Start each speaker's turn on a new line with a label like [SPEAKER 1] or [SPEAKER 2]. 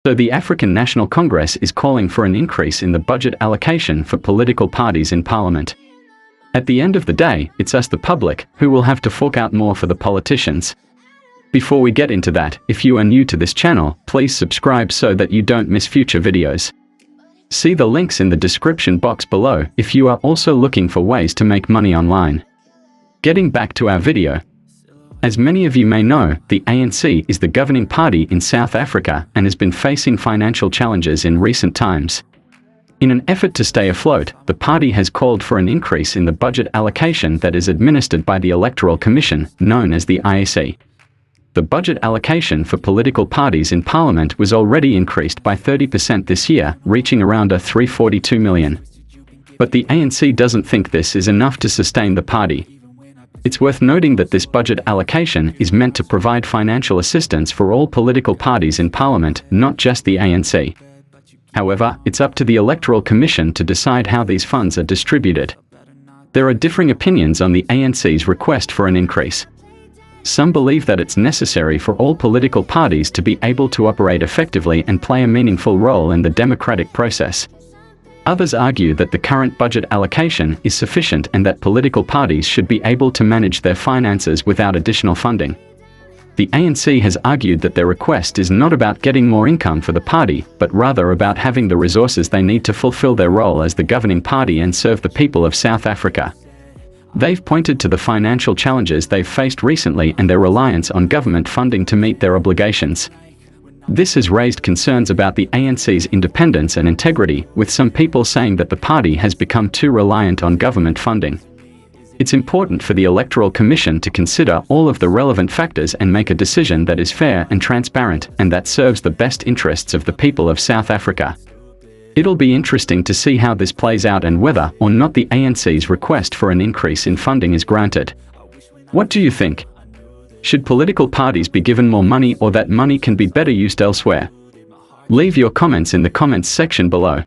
[SPEAKER 1] So the African National Congress is calling for an increase in the budget allocation for political parties in parliament. At the end of the day, it's us the public who will have to fork out more for the politicians. Before we get into that, if you are new to this channel, please subscribe so that you don't miss future videos. See the links in the description box below if you are also looking for ways to make money online. Getting back to our video. As many of you may know, the ANC is the governing party in South Africa and has been facing financial challenges in recent times. In an effort to stay afloat, the party has called for an increase in the budget allocation that is administered by the Electoral Commission, known as the IEC. The budget allocation for political parties in Parliament was already increased by 30% this year, reaching around $342 million. But the ANC doesn't think this is enough to sustain the party. It's worth noting that this budget allocation is meant to provide financial assistance for all political parties in Parliament, not just the ANC. However, it's up to the Electoral Commission to decide how these funds are distributed. There are differing opinions on the ANC's request for an increase. Some believe that it's necessary for all political parties to be able to operate effectively and play a meaningful role in the democratic process. Others argue that the current budget allocation is sufficient and that political parties should be able to manage their finances without additional funding. The ANC has argued that their request is not about getting more income for the party, but rather about having the resources they need to fulfill their role as the governing party and serve the people of South Africa. They've pointed to the financial challenges they've faced recently and their reliance on government funding to meet their obligations. This has raised concerns about the ANC's independence and integrity, with some people saying that the party has become too reliant on government funding. It's important for the Electoral Commission to consider all of the relevant factors and make a decision that is fair and transparent, and that serves the best interests of the people of South Africa. It'll be interesting to see how this plays out and whether or not the ANC's request for an increase in funding is granted. What do you think? Should political parties be given more money, or that money can be better used elsewhere? Leave your comments in the comments section below.